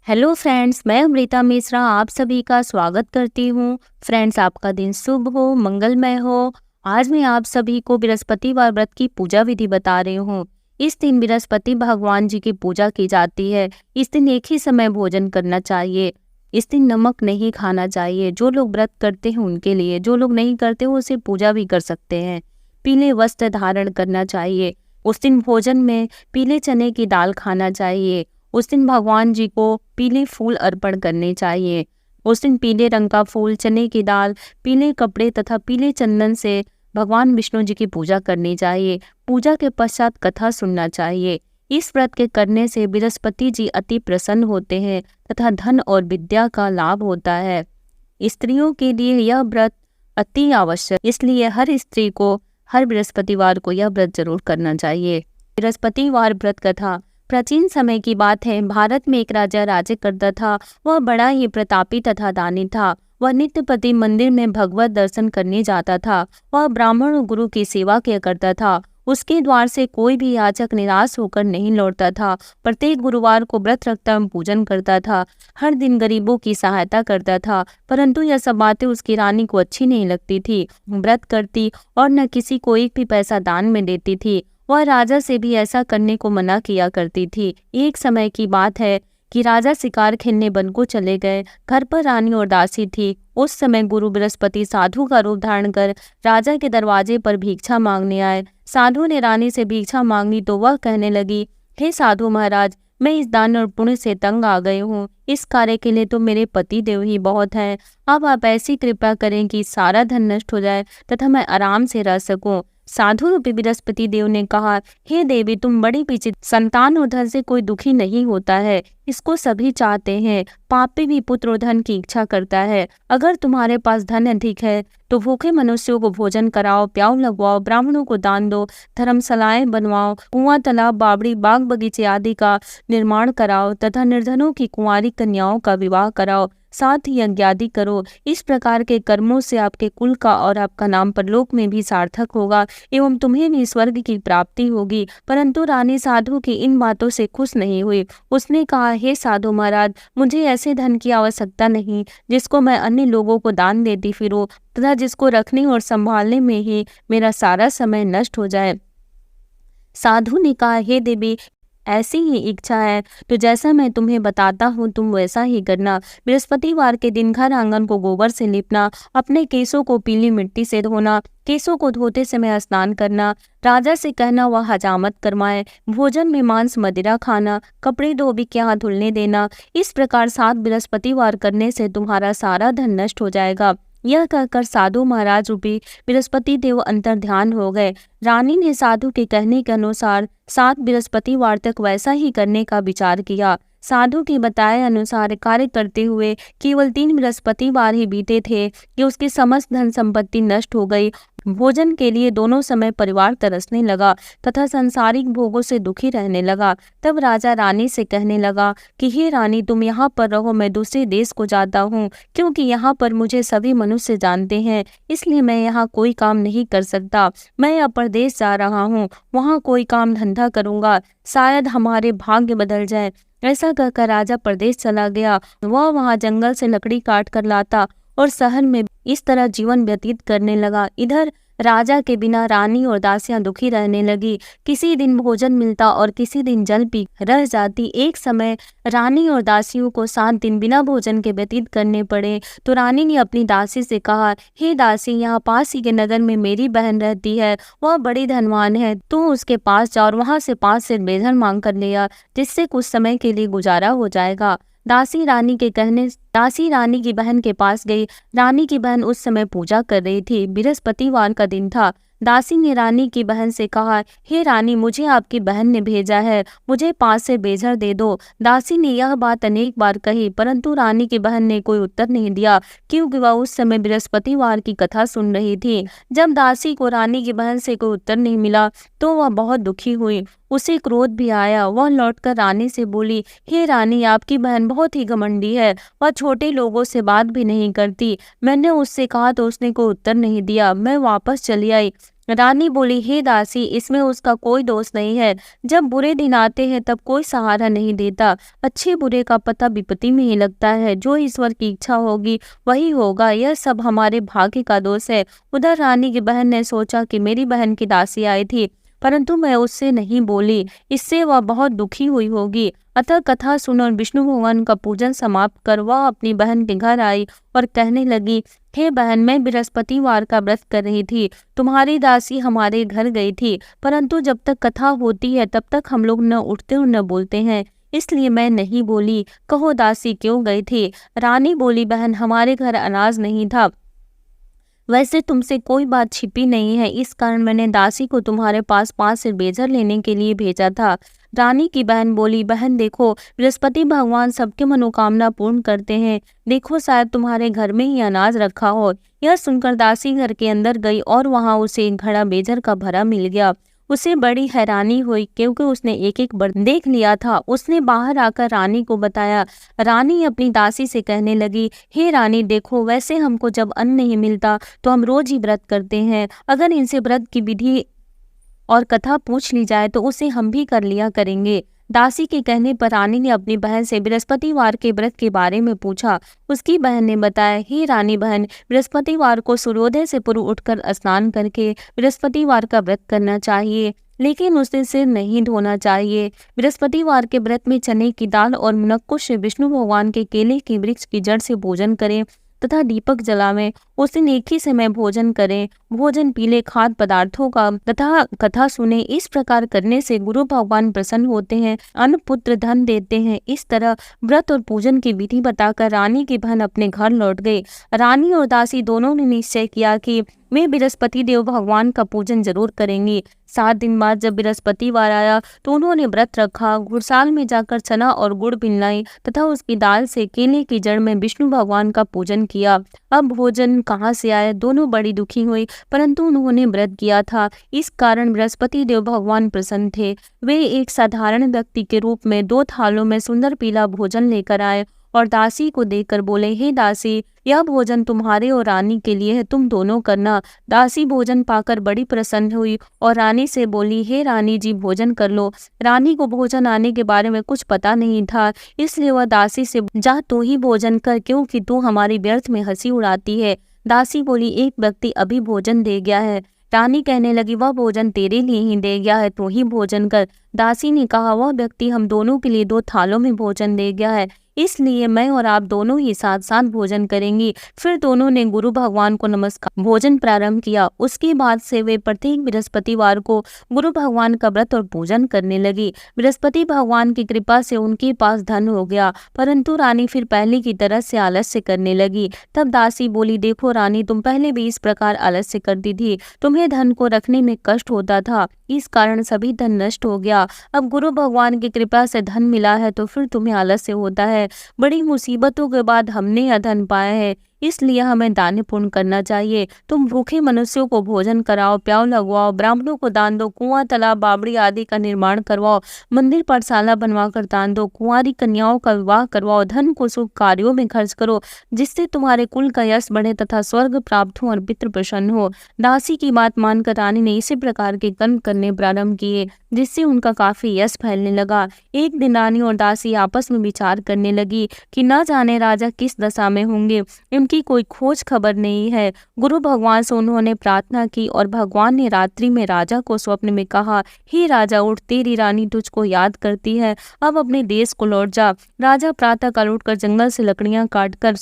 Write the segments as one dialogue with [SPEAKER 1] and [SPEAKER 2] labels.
[SPEAKER 1] Hello friends, मैं अमृता मिश्रा आप सभी का स्वागत करती हूँ। फ्रेंड्स, आपका दिन शुभ हो, मंगलमय हो। आज मैं आप सभी को बृहस्पतिवार व्रत की पूजा विधि बता रही हूँ। इस दिन बृहस्पति भगवान जी की पूजा की जाती है। इस दिन एक ही समय भोजन करना चाहिए। इस दिन नमक नहीं खाना चाहिए। जो लोग व्रत करते हैं उनके लिए, जो लोग नहीं करते वो उसे पूजा भी कर सकते हैं। पीले वस्त्र धारण करना चाहिए। उस दिन भोजन में पीले चने की दाल खाना चाहिए। उस दिन भगवान जी को पीले फूल अर्पण करने चाहिए। उस दिन पीले रंग का फूल, चने की दाल, पीले कपड़े तथा पीले चंदन से भगवान विष्णु जी की पूजा करनी चाहिए। पूजा के पश्चात कथा सुनना चाहिए। इस व्रत के करने से बृहस्पति जी अति प्रसन्न होते हैं तथा धन और विद्या का लाभ होता है। स्त्रियों के लिए यह व्रत अति आवश्यक, इसलिए हर स्त्री को हर बृहस्पतिवार को यह व्रत जरूर करना चाहिए। बृहस्पतिवार व्रत कथा। प्राचीन समय की बात है। भारत में एक राजा राज्य करता था। वह बड़ा ही प्रतापी तथा दानी था। वह नित्य प्रति मंदिर में भगवत दर्शन करने जाता था। वह ब्राह्मण और गुरु की सेवा किया करता था। उसके द्वार से कोई भी याचक निराश होकर नहीं लौटता था। प्रत्येक गुरुवार को व्रत रखता पूजन करता था। हर दिन गरीबों की सहायता करता था। परंतु यह सब बातें उसकी रानी को अच्छी नहीं लगती थी। व्रत करती और न किसी को एक भी पैसा दान में देती थी। वह राजा से भी ऐसा करने को मना किया करती थी। एक समय की बात है कि राजा शिकार खेलने वन को चले गए। घर पर रानी और दासी थी। उस समय गुरु बृहस्पति साधु का रूप धारण कर राजा के दरवाजे पर भिक्षा मांगने आए। साधु ने रानी से भिक्षा मांगी तो वह कहने लगी, हे साधु महाराज, मैं इस दान और पुण्य से तंग आ गई हूँ। इस कार्य के लिए तो मेरे पति देव ही बहुत हैं। अब आप ऐसी कृपा करें कि सारा धन नष्ट हो जाए तथा मैं आराम से रह सकूं। साधु रूपी बृहस्पति देव ने कहा, हे देवी, तुम बड़ी विचित्र संतान और धन से कोई दुखी नहीं होता है। इसको सभी चाहते हैं। पापी भी पुत्र और धन की इच्छा करता है। अगर तुम्हारे पास धन अधिक है तो भूखे मनुष्यों को भोजन कराओ, प्याऊ लगवाओ, ब्राह्मणों को दान दो, धर्मशालाएं बनवाओ, कुआं, तालाब, बावड़ी, बाग बगीचे आदि का निर्माण कराओ तथा निर्धनों की कुंवारी कन्याओं का विवाह कराओ। साथ ही यज्ञ आदि करो। इस प्रकार के कर्मों से आपके कुल का और आपका नाम परलोक में भी सार्थक होगा एवं तुम्हें भी स्वर्ग की प्राप्ति होगी। परंतु रानी साधु की इन बातों से खुश नहीं हुई। उसने कहा, हे साधु महाराज, मुझे ऐसे धन की आवश्यकता नहीं जिसको मैं अन्य लोगों को दान देती फिरूं तथा जिसको रखने और संभालने में ही मेरा सारा समय नष्ट हो जाए। साधु ने कहा, हे देवी, ऐसी ही इच्छा है तो जैसा मैं तुम्हें बताता हूँ तुम वैसा ही करना। बृहस्पतिवार के दिन घर आंगन को गोबर से लिपना, अपने केसों को पीली मिट्टी से धोना, केसों को धोते समय स्नान करना, राजा से कहना वह हजामत करवाए, भोजन में मांस मदिरा खाना, कपड़े धोबी के हाथ धुलने देना। इस प्रकार 7 बृहस्पतिवार करने से तुम्हारा सारा धन नष्ट हो जाएगा। यह कहकर साधु महाराज रूपी बृहस्पति देव अंतर ध्यान हो गए। रानी ने साधु के कहने के अनुसार 7 बृहस्पतिवार तक वैसा ही करने का विचार किया। साधु के बताए अनुसार कार्य करते हुए केवल 3 बृहस्पतिवार ही बीते थे कि उसकी समस्त धन संपत्ति नष्ट हो गई। भोजन के लिए दोनों समय परिवार तरसने लगा तथा सांसारिक भोगों से दुखी रहने लगा। तब राजा रानी से कहने लगा कि हे रानी, तुम यहाँ पर रहो, मैं दूसरे देश को जाता हूँ, क्योंकि यहाँ पर मुझे सभी मनुष्य जानते हैं, इसलिए मैं यहाँ कोई काम नहीं कर सकता। मैं अप्रदेश जा रहा हूँ, वहाँ कोई काम धंधा करूँगा, शायद हमारे भाग्य बदल जाए। ऐसा कहकर राजा प्रदेश चला गया। वह वहाँ जंगल से लकड़ी काट कर लाता और शहर में इस तरह जीवन व्यतीत करने लगा। इधर राजा के बिना रानी और दासियां दुखी रहने लगी। किसी दिन भोजन मिलता और किसी दिन जल पी रह जाती। एक समय रानी और दासियों को 7 दिन बिना भोजन के व्यतीत करने पड़े तो रानी ने अपनी दासी से कहा, हे दासी, यहाँ पास ही के नगर में मेरी बहन रहती है, वह बड़ी धनवान है, तू उसके पास जा और वहां से 5 सेर बेलन मांग कर ले आ, जिससे कुछ समय के लिए गुजारा हो जाएगा। दासी रानी की बहन के पास गई। रानी की बहन उस समय पूजा कर रही थी। बृहस्पतिवार का दिन था। दासी ने रानी की बहन से कहा, हे रानी, मुझे आपकी बहन ने भेजा है, मुझे 5 से बेझर दे दो। दासी ने यह बात अनेक बार कही, परंतु रानी की बहन ने कोई उत्तर नहीं दिया, क्योंकि वह उस समय बृहस्पतिवार की कथा सुन रही थी। जब दासी को रानी की बहन से कोई उत्तर नहीं मिला तो वह बहुत दुखी हुई। उसे क्रोध भी आया। वह लौटकर रानी से बोली, हे रानी, आपकी बहन बहुत ही घमंडी है, वह छोटे लोगों से बात भी नहीं करती। मैंने उससे कहा तो उसने कोई उत्तर नहीं दिया। मैं वापस चली आई। रानी बोली, हे दासी, इसमें उसका कोई दोष नहीं है। जब बुरे दिन आते हैं तब कोई सहारा नहीं देता। अच्छे बुरे का पता विपत्ति में ही लगता है। जो ईश्वर की इच्छा होगी वही होगा। यह सब हमारे भाग्य का दोष है। उधर रानी की बहन ने सोचा कि मेरी बहन की दासी आई थी, परंतु मैं उससे नहीं बोली, इससे वह बहुत दुखी हुई होगी। अतः कथा सुन और विष्णु भगवान का पूजन समाप्त कर वह अपनी बहन के घर आई और कहने लगी, हे बहन, मैं बृहस्पतिवार का व्रत कर रही थी। तुम्हारी दासी हमारे घर गई थी, परंतु जब तक कथा होती है तब तक हम लोग न उठते और न बोलते हैं, इसलिए मैं नहीं बोली। कहो दासी क्यों गई थी? रानी बोली, बहन, हमारे घर अनाज नहीं था। वैसे तुमसे कोई बात छिपी नहीं है, इस कारण मैंने दासी को तुम्हारे पास 5 सिर बेजर लेने के लिए भेजा था। रानी की बहन बोली, बहन देखो, बृहस्पति भगवान सबके मनोकामना पूर्ण करते हैं। देखो, शायद तुम्हारे घर में ही अनाज रखा हो। यह सुनकर दासी घर के अंदर गई और वहां उसे एक घड़ा बेजर का भरा मिल गया। उसे बड़ी हैरानी हुई क्योंकि उसने एक एक बर्तन देख लिया था। उसने बाहर आकर रानी को बताया। रानी अपनी दासी से कहने लगी, हे रानी देखो, वैसे हमको जब अन्न नहीं मिलता तो हम रोज ही व्रत करते हैं। अगर इनसे व्रत की विधि और कथा पूछ ली जाए तो उसे हम भी कर लिया करेंगे। दासी के कहने पर रानी ने अपनी बहन से बृहस्पतिवार के व्रत के बारे में पूछा। उसकी बहन ने बताया, हे रानी बहन, बृहस्पतिवार को सूर्योदय से पूर्व उठकर स्नान करके बृहस्पतिवार का व्रत करना चाहिए, लेकिन उसे सिर नहीं धोना चाहिए। बृहस्पतिवार के व्रत में चने की दाल और मुनक्कुश से विष्णु भगवान के केले के वृक्ष की जड़ से भोजन करें तथा दीपक जलावें। उस दिन एक ही समय भोजन करें। भोजन पीले खाद्य पदार्थों का तथा कथा सुने। इस प्रकार करने से गुरु भगवान प्रसन्न होते हैं, अन्न पुत्र धन देते हैं। इस तरह व्रत और पूजन की विधि बताकर रानी की बहन अपने घर लौट गई। रानी और दासी दोनों ने निश्चय किया कि वे बृहस्पति देव भगवान का पूजन जरूर करेंगी। 7 दिन बाद जब बृहस्पतिवार आया तो उन्होंने व्रत रखा। घुड़साल में जाकर चना और गुड़ पिलाई तथा उसकी दाल से केले की जड़ में विष्णु भगवान का पूजन किया। अब भोजन कहाँ से आए? दोनों बड़ी दुखी हुई, परंतु उन्होंने व्रत किया था, इस कारण बृहस्पति देव भगवान प्रसन्न थे। वे एक साधारण व्यक्ति के रूप में 2 थालों में सुंदर पीला भोजन लेकर आए और दासी को देकर बोले, हे दासी, यह भोजन तुम्हारे और रानी के लिए है, तुम दोनों करना। दासी भोजन पाकर बड़ी प्रसन्न हुई और रानी से बोली, हे रानी जी, भोजन कर लो। रानी को भोजन आने के बारे में कुछ पता नहीं था, इसलिए वह दासी से, जा तू ही भोजन कर, क्योंकि तू हमारी व्यर्थ में हंसी उड़ाती है। दासी बोली, एक व्यक्ति अभी भोजन दे गया है। रानी कहने लगी, वह भोजन तेरे लिए ही दे गया है, तू ही भोजन कर। दासी ने कहा, वह व्यक्ति हम दोनों के लिए 2 थालों में भोजन दे गया है, इसलिए मैं और आप दोनों ही साथ साथ भोजन करेंगी। फिर दोनों ने गुरु भगवान को नमस्कार भोजन प्रारंभ किया। उसके बाद से वे प्रत्येक बृहस्पतिवार को गुरु भगवान का व्रत और पूजन करने लगी। बृहस्पति भगवान की कृपा से उनके पास धन हो गया, परंतु रानी फिर पहले की तरह से आलस्य करने लगी। तब दासी बोली, देखो रानी, तुम पहले भी इस प्रकार आलस्य करती थी, तुम्हें धन को रखने में कष्ट होता था, इस कारण सभी धन नष्ट हो गया। अब गुरु भगवान की कृपा से धन मिला है तो फिर तुम्हें आलस्य होता है। बड़ी मुसीबतों के बाद हमने यह धन पाया है, इसलिए हमें दान पुण्य करना चाहिए। तुम भूखे मनुष्यों को भोजन कराओ, प्याव लगवाओ, ब्राह्मणों को दान दो, कुआं, तालाब, बावड़ी आदि का निर्माण करवाओ, मंदिर पाठशाला बनवाकर दान दो, कुंवारी कन्याओं का विवाह करवाओ, धन को शुभ कार्यों में खर्च करो, जिससे तुम्हारे कुल का यश बढ़े तथा स्वर्ग प्राप्त हो और पितृ प्रसन्न हो। दासी की बात मानकर रानी ने इसी प्रकार के कर्म करने प्रारंभ किए, जिससे उनका काफी यश फैलने लगा। एक दिन रानी और दासी आपस में विचार करने लगी कि न जाने राजा किस दशा में होंगे, इनकी कोई खोज खबर नहीं है। गुरु भगवान से उन्होंने प्रार्थना की और भगवान ने रात्रि में राजा को स्वप्न में कहा, हे राजा, उठ, तेरी रानी तुझको याद करती है, अब अपने देश को लौट जा। राजा प्रातः काल उठकर जंगल से लकड़ियां काटकर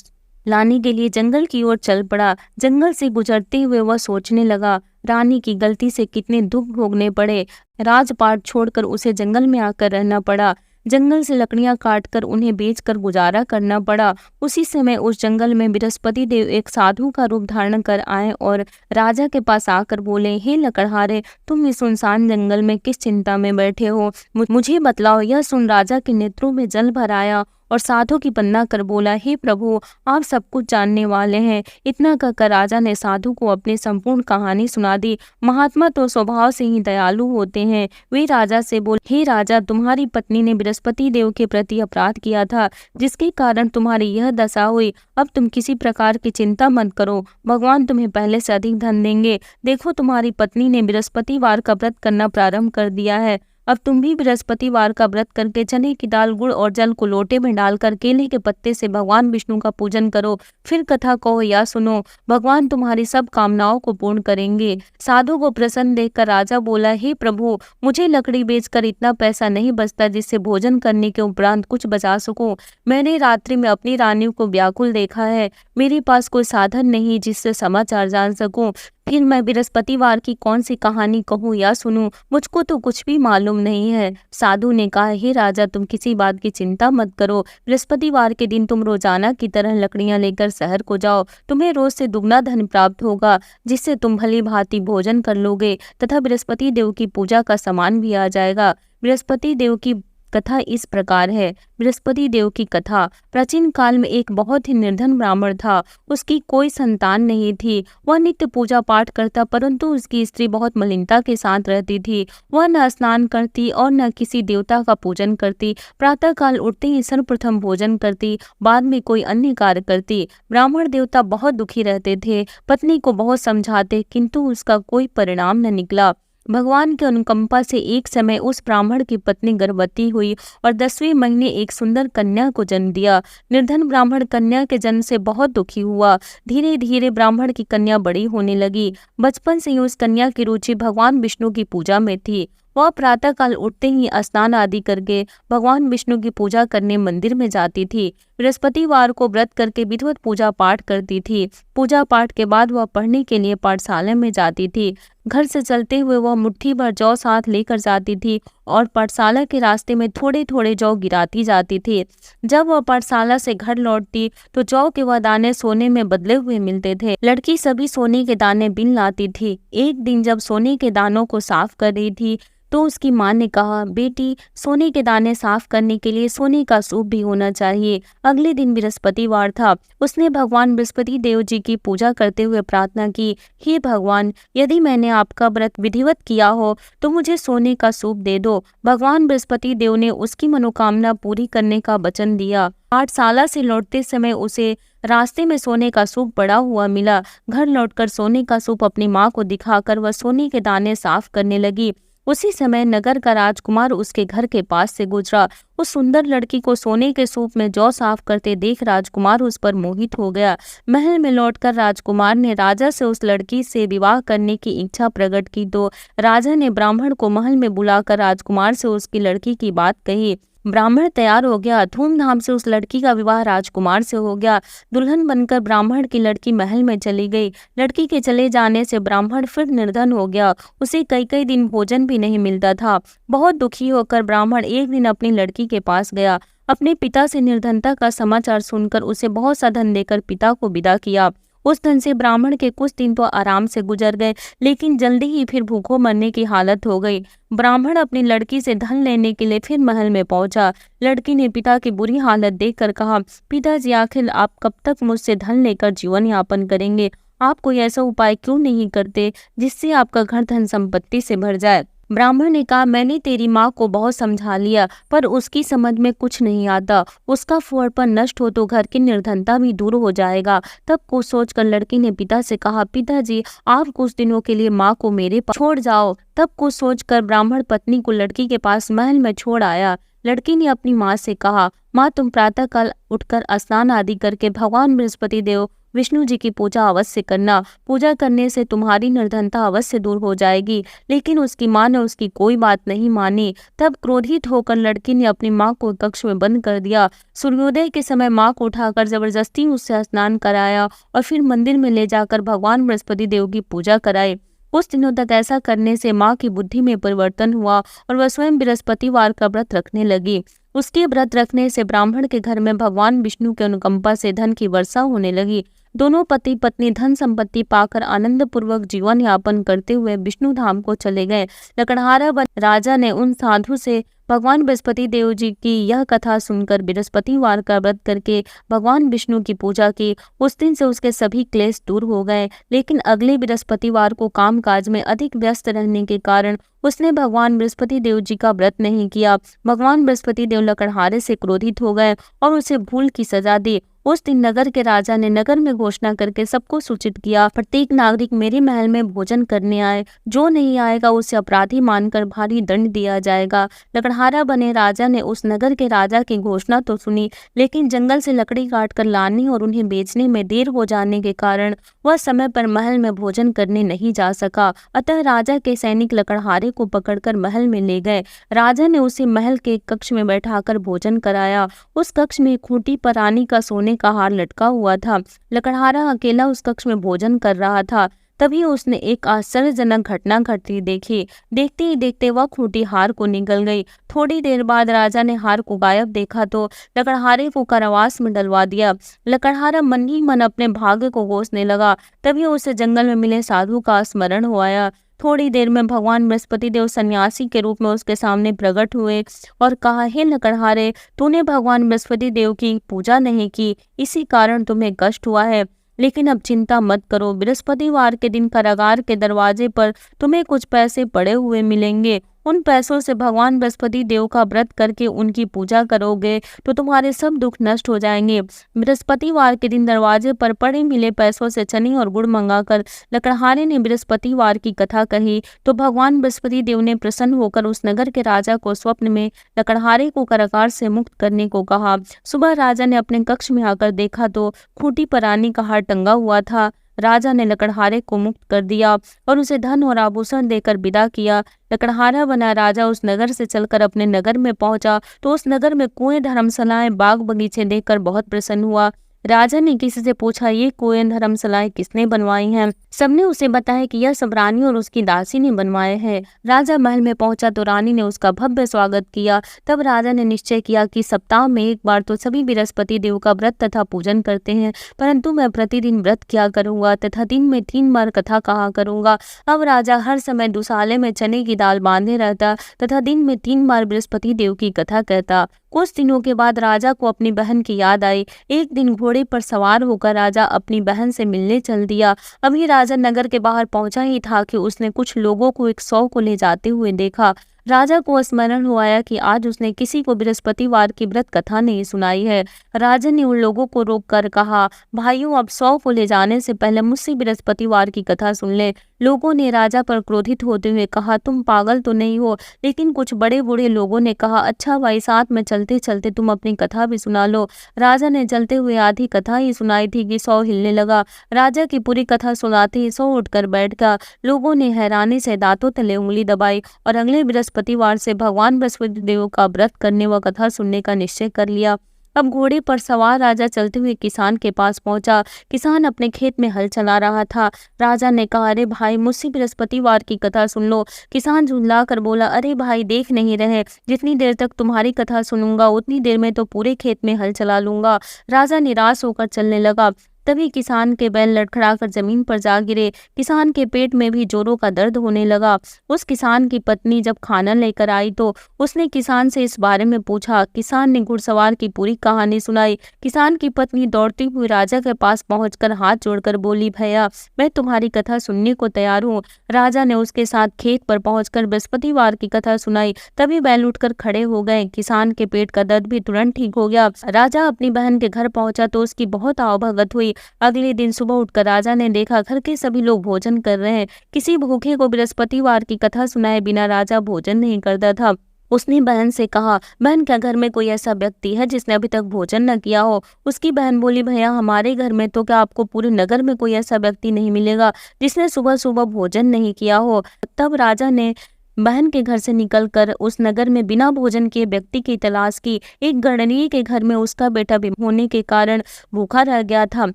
[SPEAKER 1] लाने के लिए जंगल की ओर चल पड़ा। जंगल से गुजरते हुए वह सोचने लगा, रानी की गलती से कितने दुख भोगने पड़े। राजपाट छोड़कर उसे जंगल में आकर रहना पड़ा। जंगल से लकड़ियां काटकर उन्हें बेचकर गुजारा करना पड़ा। उसी समय उस जंगल में बृहस्पति देव एक साधु का रूप धारण कर आए और राजा के पास आकर बोले, हे लकड़हारे, तुम इस सुनसान जंगल में किस चिंता में बैठे हो? मुझे बतलाओ। यह सुन राजा के नेत्रों में जल भर आया और साधु की वंदना कर बोला, हे प्रभु, आप सब कुछ जानने वाले हैं। इतना कहकर राजा ने साधु को अपनी संपूर्ण कहानी सुना दी। महात्मा तो स्वभाव से ही दयालु होते हैं। वे राजा से बोले, हे राजा, तुम्हारी पत्नी ने बृहस्पति देव के प्रति अपराध किया था, जिसके कारण तुम्हारी यह दशा हुई। अब तुम किसी प्रकार की चिंता मत करो, भगवान तुम्हें पहले से अधिक धन देंगे। देखो, तुम्हारी पत्नी ने बृहस्पतिवार का व्रत करना प्रारंभ कर दिया है। अब तुम भी बृहस्पतिवार का व्रत करके चने की दाल, गुड़ और जल को लोटे में डालकर केले के पत्ते से भगवान विष्णु का पूजन करो। फिर कथा कहो या सुनो, भगवान तुम्हारी सब कामनाओं को पूर्ण करेंगे। साधु को प्रसन्न देखकर राजा बोला, हे प्रभु, मुझे लकड़ी बेचकर इतना पैसा नहीं बचता जिससे भोजन करने के उपरांत कुछ बचा सकूं। मैंने रात्रि में अपनी रानी को व्याकुल देखा है। मेरे पास कोई साधन नहीं जिससे समाचार जान सकूं। फिर मैं बृहस्पतिवार की कौन सी कहानी कहूँ या सुनूं? मुझको तो कुछ भी मालूम नहीं है। साधु ने कहा, हे राजा, तुम किसी बात की चिंता मत करो। बृहस्पतिवार के दिन तुम रोजाना की तरह लकड़ियां लेकर शहर को जाओ। तुम्हें रोज से दुगना धन प्राप्त होगा, जिससे तुम भली भांति भोजन कर लोगे तथा बृहस्पति देव की पूजा का सामान भी आ जाएगा। बृहस्पति देव की कथा इस प्रकार है। बृहस्पति देव की कथा। प्राचीन काल में एक बहुत ही निर्धन ब्राह्मण था। उसकी कोई संतान नहीं थी। वह नित्य पूजा पाठ करता, परंतु उसकी स्त्री बहुत मलिनता के साथ रहती थी। वह न स्नान करती और न किसी देवता का पूजन करती। प्रातः काल उठते ही सर्वप्रथम भोजन करती, बाद में कोई अन्य कार्य करती। ब्राह्मण देवता बहुत दुखी रहते थे। पत्नी को बहुत समझाते, किंतु उसका कोई परिणाम न निकला। भगवान की अनुकंपा से एक समय उस ब्राह्मण की पत्नी गर्भवती हुई और 10वें महीने एक सुंदर कन्या को जन्म दिया। निर्धन ब्राह्मण कन्या के जन्म से बहुत दुखी हुआ। धीरे धीरे ब्राह्मण की कन्या बड़ी होने लगी। बचपन से ही उस कन्या की रुचि भगवान विष्णु की पूजा में थी। वह प्रातः काल उठते ही स्नान आदि करके भगवान विष्णु की पूजा करने मंदिर में जाती थी। बृहस्पतिवार को व्रत करके विधिवत पूजा पाठ करती थी। पूजा पाठ के बाद वह पढ़ने के लिए पाठशाला में जाती थी। घर से चलते हुए वह मुट्ठी भर जौ साथ लेकर जाती थी और पाठशाला के रास्ते में थोड़े थोड़े जौ गिराती जाती थी। जब वह पाठशाला से घर लौटती तो जौ के वह दाने सोने में बदले हुए मिलते थे। लड़की सभी सोने के दाने बिन लाती थी। एक दिन जब सोने के दानों को साफ कर रही थी तो उसकी माँ ने कहा, बेटी, सोने के दाने साफ करने के लिए सोने का सूप भी होना चाहिए। अगले दिन बृहस्पतिवार था। उसने भगवान बृहस्पति देव जी की पूजा करते हुए प्रार्थना की, हे भगवान, यदि मैंने आपका व्रत विधिवत किया हो तो मुझे सोने का सूप दे दो। भगवान बृहस्पति देव ने उसकी मनोकामना पूरी करने का वचन दिया। पाठशाला से लौटते समय उसे रास्ते में सोने का सूप पड़ा हुआ मिला। घर लौटकर सोने का सूप अपनी माँ को दिखाकर वह सोने के दाने साफ करने लगी। उसी समय नगर का राजकुमार उसके घर के पास से गुजरा। उस सुंदर लड़की को सोने के सूप में जौ साफ करते देख राजकुमार उस पर मोहित हो गया। महल में लौटकर राजकुमार ने राजा से उस लड़की से विवाह करने की इच्छा प्रकट की तो राजा ने ब्राह्मण को महल में बुलाकर राजकुमार से उसकी लड़की की बात कही। ब्राह्मण तैयार हो गया। धूमधाम से उस लड़की का विवाह राजकुमार से हो गया। दुल्हन बनकर ब्राह्मण की लड़की महल में चली गई। लड़की के चले जाने से ब्राह्मण फिर निर्धन हो गया। उसे कई कई दिन भोजन भी नहीं मिलता था। बहुत दुखी होकर ब्राह्मण एक दिन अपनी लड़की के पास गया। अपने पिता से निर्धनता का समाचार सुनकर उसे बहुत सा धन देकर पिता को विदा किया। उस धन से ब्राह्मण के कुछ दिन तो आराम से गुजर गए, लेकिन जल्दी ही फिर भूखों मरने की हालत हो गई। ब्राह्मण अपनी लड़की से धन लेने के लिए फिर महल में पहुंचा। लड़की ने पिता की बुरी हालत देखकर कहा, पिताजी, आखिर आप कब तक मुझसे धन लेकर जीवन यापन करेंगे? आप कोई ऐसा उपाय क्यों नहीं करते जिससे आपका घर धन संपत्ति से भर जाए? ब्राह्मण ने कहा, मैंने तेरी माँ को बहुत समझा लिया, पर उसकी समझ में कुछ नहीं आता। उसका फुहड़पन नष्ट हो तो घर की निर्धनता भी दूर हो जाएगा। तब कुछ सोचकर लड़की ने पिता से कहा, पिताजी, आप कुछ दिनों के लिए माँ को मेरे पास छोड़ जाओ। तब कुछ सोचकर ब्राह्मण पत्नी को लड़की के पास महल में छोड़ आया। लड़की ने अपनी माँ से कहा, माँ, तुम प्रातःकाल उठकर स्नान आदि करके भगवान बृहस्पति देव विष्णु जी की पूजा अवश्य करना। पूजा करने से तुम्हारी निर्धनता अवश्य दूर हो जाएगी। लेकिन उसकी माँ ने उसकी कोई बात नहीं मानी। तब क्रोधित होकर लड़की ने अपनी माँ को कक्ष में बंद कर दिया। सूर्योदय के समय माँ को उठाकर जबरदस्ती उससे स्नान कराया और फिर मंदिर में ले जाकर भगवान बृहस्पति देव की पूजा कराई। कुछ दिनों तक ऐसा करने से माँ की बुद्धि में परिवर्तन हुआ और वह स्वयं बृहस्पतिवार का व्रत रखने लगी। उसके व्रत रखने से ब्राह्मण के घर में भगवान विष्णु के अनुकंपा से धन की वर्षा होने लगी। दोनों पति पत्नी धन संपत्ति पाकर आनंद पूर्वक जीवन यापन करते हुए विष्णु धाम को चले गए। लकड़हारा राजा ने उन साधु से भगवान बृहस्पति देव जी की यह कथा सुनकर बृहस्पतिवार का व्रत करके भगवान विष्णु की पूजा की। उस दिन से उसके सभी क्लेश दूर हो गए। लेकिन अगले बृहस्पतिवार को कामकाज में अधिक व्यस्त रहने के कारण उसने भगवान बृहस्पति देव जी का व्रत नहीं किया। भगवान बृहस्पति देव लकड़हारे से क्रोधित हो गए और उसे भूल की सजा दी। उस दिन नगर के राजा ने नगर में घोषणा करके सबको सूचित किया, प्रत्येक नागरिक मेरे महल में भोजन करने आए। जो नहीं आएगा उसे अपराधी मानकर भारी दंड दिया जाएगा। लकड़हारा बने राजा ने उस नगर के राजा की घोषणा तो सुनी, लेकिन जंगल से लकड़ी काट कर लाने और उन्हें बेचने में देर हो जाने के कारण वह समय पर महल में भोजन करने नहीं जा सका। अतः राजा के सैनिक लकड़हारे को पकड़कर महल में ले गए। राजा ने उसे महल के कक्ष में बैठाकर भोजन कराया। उस कक्ष में खूंटी पर रानी का सोने का हार लटका हुआ था। लकड़हारा अकेला उस कक्ष में भोजन कर रहा था। तभी उसने एक आश्चर्यजनक घटना घटती देखी। देखते ही देखते वह खूंटी हार को निकल गई। थोड़ी देर बाद राजा ने हार को गायब देखा तो लकड़हारे को कारावास में डलवा दिया। लकड़हारा मन ही मन अपने भाग्य को कोसने लगा। तभी उसे जंगल में मिले साधु का स्मरण हो आया। थोड़ी देर में भगवान बृहस्पति देव सन्यासी के रूप में उसके सामने प्रकट हुए और कहा, हे लकड़हारे, तूने भगवान बृहस्पति देव की पूजा नहीं की, इसी कारण तुम्हें कष्ट हुआ है। लेकिन अब चिंता मत करो, बृहस्पतिवार के दिन कारागार के दरवाजे पर तुम्हें कुछ पैसे पड़े हुए मिलेंगे। उन पैसों से भगवान बृहस्पति देव का व्रत करके उनकी पूजा करोगे तो तुम्हारे सब दुख नष्ट हो जाएंगे। बृहस्पतिवार के दिन दरवाजे पर पड़े मिले पैसों से चने और गुड़ मंगाकर लकड़हारे ने बृहस्पतिवार की कथा कही तो भगवान बृहस्पति देव ने प्रसन्न होकर उस नगर के राजा को स्वप्न में लकड़हारे को कारागार से मुक्त करने को कहा। सुबह राजा ने अपने कक्ष में आकर देखा तो खूंटी पर रानी का हार टंगा हुआ था। राजा ने लकड़हारे को मुक्त कर दिया और उसे धन और आभूषण देकर विदा किया। लकड़हारा बना राजा उस नगर से चलकर अपने नगर में पहुंचा तो उस नगर में कुएं, धर्मशालाएं, बाग बगीचे देखकर बहुत प्रसन्न हुआ। राजा ने किसी से पूछा, ये कुएं, धर्मशालाएं किसने बनवाई हैं? सबने उसे बताया कि यह सब रानी और उसकी दासी ने बनवाए हैं। राजा महल में पहुंचा तो रानी ने उसका भव्य स्वागत किया। तब राजा ने निश्चय किया कि सप्ताह में एक बार तो सभी बृहस्पति देव का व्रत तथा पूजन करते हैं, परंतु मैं प्रतिदिन व्रत किया करूंगा तथा दिन में 3 बार कथा कहा करूंगा। अब राजा हर समय दुसाले में चने की दाल बांधे रहता तथा दिन में 3 बार बृहस्पति देव की कथा कहता। कुछ दिनों के बाद राजा को अपनी बहन की याद आई। एक दिन घोड़े पर सवार होकर राजा अपनी बहन से मिलने चल दिया। अभी राजा नगर के बाहर पहुंचा ही था कि उसने कुछ लोगों को एक 100 को ले जाते हुए देखा। राजा को स्मरण हो आया कि आज उसने किसी को बृहस्पतिवार की व्रत कथा नहीं सुनाई है। राजा ने उन लोगों को रोककर कहा, भाइयों, अब 100 को ले जाने से पहले मुझसे बृहस्पतिवार की कथा सुन ले। लोगों ने राजा पर क्रोधित होते हुए कहा, तुम पागल तो नहीं हो? लेकिन कुछ बड़े बूढ़े लोगों ने कहा, अच्छा भाई, साथ में चलते चलते तुम अपनी कथा भी सुना लो। राजा ने चलते हुए आधी कथा ही सुनाई थी कि 100 हिलने लगा। राजा की पूरी कथा सुनाते ही 100 उठकर बैठ गया। लोगों ने हैरानी से दांतों तले उंगली दबाई और अगले बृहस्पतिवार से भगवान बृहस्पति देव का व्रत करने व कथा सुनने का निश्चय कर लिया। अब घोड़े पर सवार राजा चलते हुए किसान के पास पहुंचा। किसान अपने खेत में हल चला रहा था। राजा ने कहा, अरे भाई, मुझसे बृहस्पतिवार की कथा सुन लो। किसान झुंझला कर बोला, अरे भाई, देख नहीं रहे, जितनी देर तक तुम्हारी कथा सुनूंगा उतनी देर में तो पूरे खेत में हल चला लूंगा। राजा निराश होकर चलने लगा। तभी किसान के बैल लड़खड़ाकर जमीन पर जा गिरे। किसान के पेट में भी जोरों का दर्द होने लगा। उस किसान की पत्नी जब खाना लेकर आई तो उसने किसान से इस बारे में पूछा। किसान ने घुड़सवार की पूरी कहानी सुनाई। किसान की पत्नी दौड़ती हुई राजा के पास पहुंचकर हाथ जोड़कर बोली, भैया, मैं तुम्हारी कथा सुनने को तैयार हूँ। राजा ने उसके साथ खेत पर पहुंचकर बृहस्पतिवार की कथा सुनाई। तभी बैल उठकर खड़े हो गए। किसान के पेट का दर्द भी तुरंत ठीक हो गया। राजा अपनी बहन के घर पहुंचा तो उसकी बहुत आवभगत हुई। अगले दिन सुबह उठकर राजा ने देखा घर के सभी लोग भोजन कर रहे हैं। किसी भूखे को बृहस्पतिवार की कथा सुनाए बिना राजा भोजन नहीं करता था। उसने बहन से कहा, बहन, क्या घर में कोई ऐसा व्यक्ति है जिसने अभी तक भोजन न किया हो? उसकी बहन बोली, भैया, हमारे घर में तो क्या आपको पूरे नगर में कोई ऐसा व्यक्ति नहीं मिलेगा जिसने सुबह सुबह भोजन नहीं किया हो। तब राजा ने बहन के घर से निकलकर उस नगर में बिना भोजन किए व्यक्ति की तलाश की। एक गणनीय के घर में उसका बेटा बीमार होने के कारण भूखा रह गया था।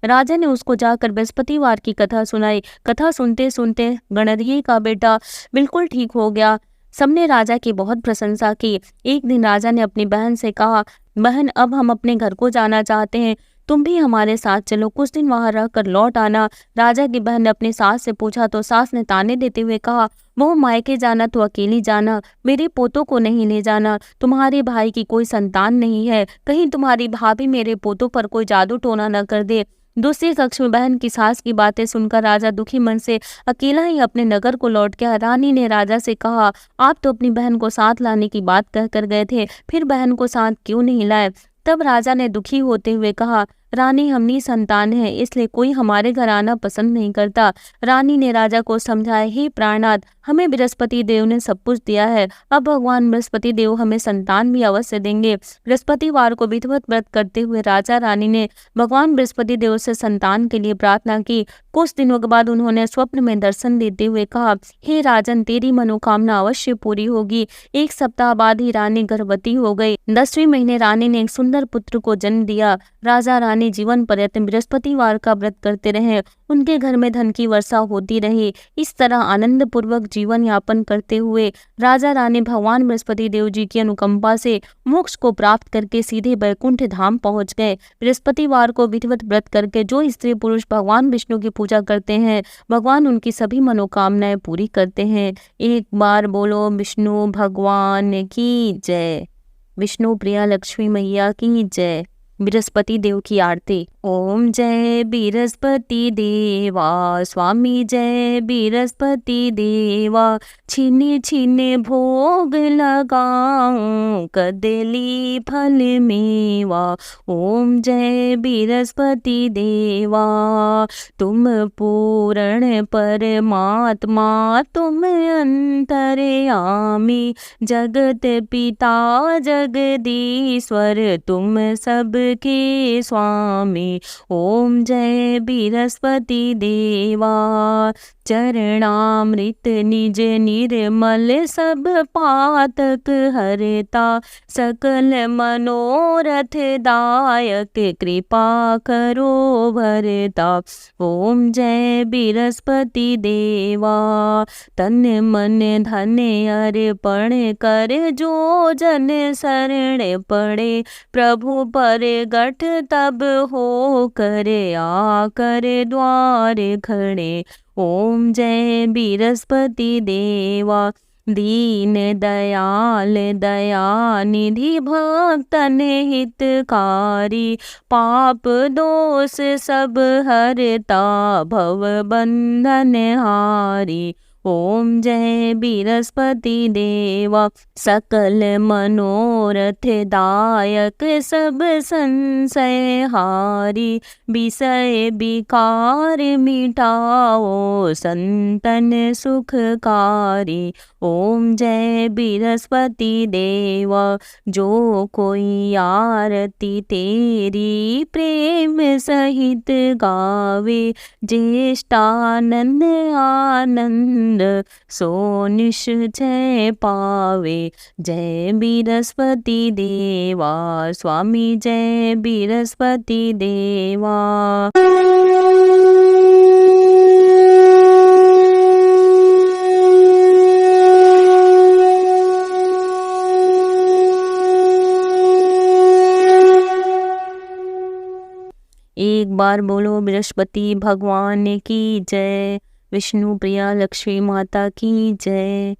[SPEAKER 1] राजा ने उसको जाकर बृहस्पतिवार की कथा सुनाई। कथा सुनते सुनते गणरीय का बेटा बिल्कुल ठीक हो गया। सबने राजा की बहुत प्रशंसा की। एक दिन राजा ने अपनी बहन से कहा, बहन, अब हम अपने घर को जाना चाहते हैं। तुम भी हमारे साथ चलो, कुछ दिन वहां रहकर लौट आना। राजा की बहन ने अपनी सास से पूछा तो सास ने ताने देते हुए कहा, वो मायके जाना तो अकेली जाना, मेरे पोतों को नहीं ले जाना। तुम्हारे भाई की कोई संतान नहीं है, कहीं तुम्हारी भाभी मेरे पोतों पर कोई जादू टोना न कर दे। दूसरी कक्ष में बहन की सास की बातें सुनकर राजा दुखी मन से अकेला ही अपने नगर को लौट गया। रानी ने राजा से कहा, आप तो अपनी बहन को साथ लाने की बात कहकर गए थे, फिर बहन को साथ क्यों नहीं लाए? तब राजा ने दुखी होते हुए कहा, रानी हम निसंतान है, इसलिए कोई हमारे घर आना पसंद नहीं करता। रानी ने राजा को समझाया, हे प्राणनाथ, हमें बृहस्पति देव ने सब कुछ दिया है, अब भगवान बृहस्पति देव हमें संतान भी अवश्य देंगे। बृहस्पतिवार को विधिवत व्रत करते हुए राजा रानी ने भगवान बृहस्पति देव से संतान के लिए प्रार्थना की। कुछ दिनों के बाद उन्होंने स्वप्न में दर्शन देते हुए कहा, हे राजन, तेरी मनोकामना अवश्य पूरी होगी। एक सप्ताह बाद ही रानी गर्भवती हो गई। 10वें महीने रानी ने एक सुंदर पुत्र को जन्म दिया। राजा रानी जीवन पर्यंत बृहस्पतिवार का व्रत करते रहे। उनके घर में धन की वर्षा होती रही। इस तरह आनंद पूर्वक जीवन यापन करते हुए राजा रानी भगवान बृहस्पति देव जी की अनुकंपा से मोक्ष को प्राप्त करके सीधे वैकुंठ धाम पहुंच गए। बृहस्पतिवार को विधिवत व्रत करके जो स्त्री पुरुष भगवान विष्णु की पूजा करते हैं, भगवान उनकी सभी मनोकामनाएं पूरी करते हैं। एक बार बोलो विष्णु भगवान की जय। विष्णु प्रिया लक्ष्मी मैया की जय। बृहस्पति देव की आरती। ओम जय बृहस्पति देवा, स्वामी जय बृहस्पति देवा, छिने छिने भोग लगाऊं, कदली फल मेवा। ओम जय बृहस्पति देवा, तुम पूर्ण परमात्मा, तुम अंतर्यामी, जगत पिता जगदीश्वर, तुम सबके स्वामी। ओम जय बृहस्पति देवा, चरणामृत निज निर्मल, सब पातक हरता, सकल मनोरथ दायक, कृपा करो भरता। ओम जय बृहस्पति देवा, तन मन धन अर्पण कर, जो जन शरण पड़े, प्रभु पर गठ तब हो कर, आकर द्वार खड़े। ओम जय बृहस्पति देवा, दीन दयाल दया निधि, भक्तन हितकारी, पाप दोष सब हरता, भव बंधन हारी। ओम जय बृहस्पति देवा, सकल मनोरथ दायक, सब संशय हारी, विषय विकार मिटाओ, संतन सुखकारी। ओम जय बृहस्पति देवा, जो कोई आरती तेरी प्रेम सहित गावे, ज्येष्ठानंद आनंद सो निश्चय पावे। जय बृहस्पति देवा, स्वामी जय बृहस्पति देवा। एक बार बोलो बृहस्पति भगवान की जय। विष्णु प्रिया लक्ष्मी माता की जय।